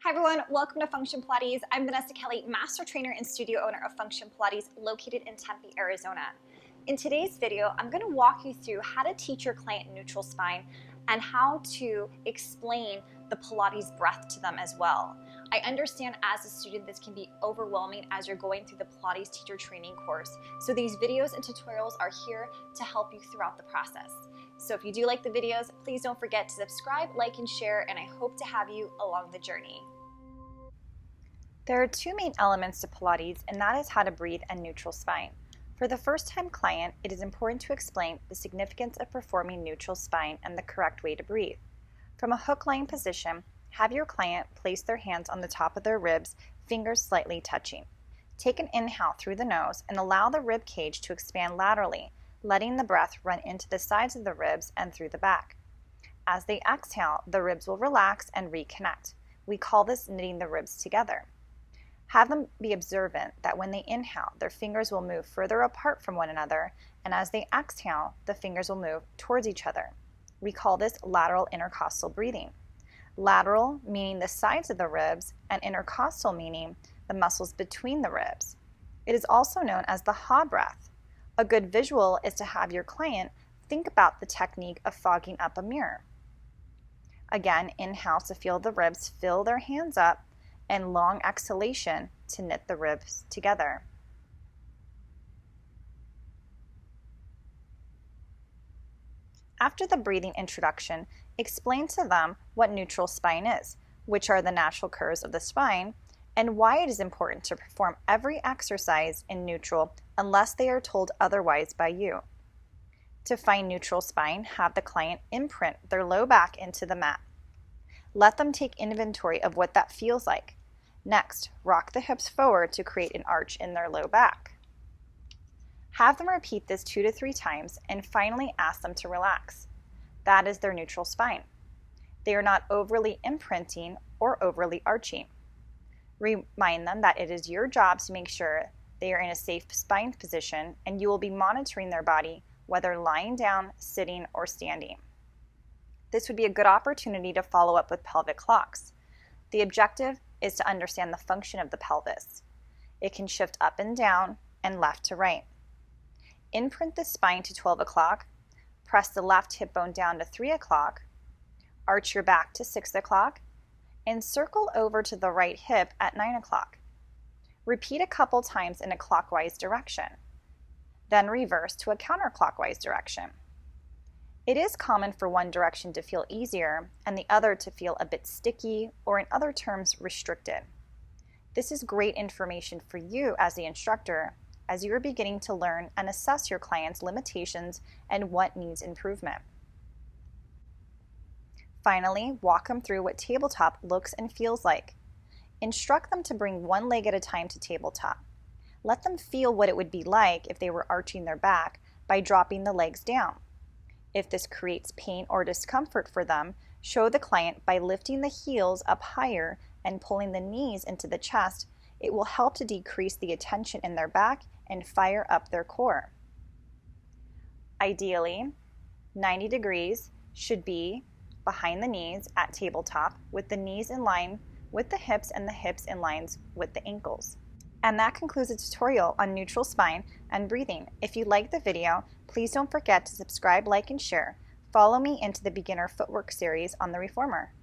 Hi everyone, welcome to Function Pilates. I'm Vanessa Kelly, master trainer and studio owner of Function Pilates located in Tempe, Arizona. In today's video, I'm going to walk you through how to teach your client neutral spine and how to explain the Pilates breath to them as well. I understand as a student this can be overwhelming as you're going through the Pilates teacher training course. So these videos and tutorials are here to help you throughout the process. So if you do like the videos, please don't forget to subscribe, like, and share, and I hope to have you along the journey. There are two main elements to Pilates, and that is how to breathe and neutral spine. For the first-time client, it is important to explain the significance of performing neutral spine and the correct way to breathe. From a hook-lying position, have your client place their hands on the top of their ribs, fingers slightly touching. Take an inhale through the nose and allow the rib cage to expand laterally, letting the breath run into the sides of the ribs and through the back. As they exhale, the ribs will relax and reconnect. We call this knitting the ribs together. Have them be observant that when they inhale, their fingers will move further apart from one another, and as they exhale, the fingers will move towards each other. We call this lateral intercostal breathing. Lateral meaning the sides of the ribs, and intercostal meaning the muscles between the ribs. It is also known as the ha breath. A good visual is to have your client think about the technique of fogging up a mirror. Again, inhale to feel the ribs fill their hands up, and long exhalation to knit the ribs together. After the breathing introduction, explain to them what neutral spine is, which are the natural curves of the spine, and why it is important to perform every exercise in neutral unless they are told otherwise by you. To find neutral spine, have the client imprint their low back into the mat. Let them take inventory of what that feels like. Next, rock the hips forward to create an arch in their low back. Have them repeat this 2 to 3 times and finally ask them to relax. That is their neutral spine. They are not overly imprinting or overly arching. Remind them that it is your job to make sure they are in a safe spine position, and you will be monitoring their body whether lying down, sitting, or standing. This would be a good opportunity to follow up with pelvic clocks. The objective is to understand the function of the pelvis. It can shift up and down and left to right. Imprint the spine to 12 o'clock, press the left hip bone down to 3 o'clock, arch your back to 6 o'clock, and circle over to the right hip at 9 o'clock. Repeat a couple times in a clockwise direction, then reverse to a counterclockwise direction. It is common for one direction to feel easier and the other to feel a bit sticky, or in other terms, restricted. This is great information for you as the instructor as you are beginning to learn and assess your client's limitations and what needs improvement. Finally, walk them through what tabletop looks and feels like. Instruct them to bring one leg at a time to tabletop. Let them feel what it would be like if they were arching their back by dropping the legs down. If this creates pain or discomfort for them, show the client by lifting the heels up higher and pulling the knees into the chest. It will help to decrease the tension in their back and fire up their core. Ideally, 90 degrees should be behind the knees at tabletop, with the knees in line with the hips and the hips in lines with the ankles. And that concludes the tutorial on neutral spine and breathing. If you liked the video, please don't forget to subscribe, like, and share. Follow me into the beginner footwork series on the reformer.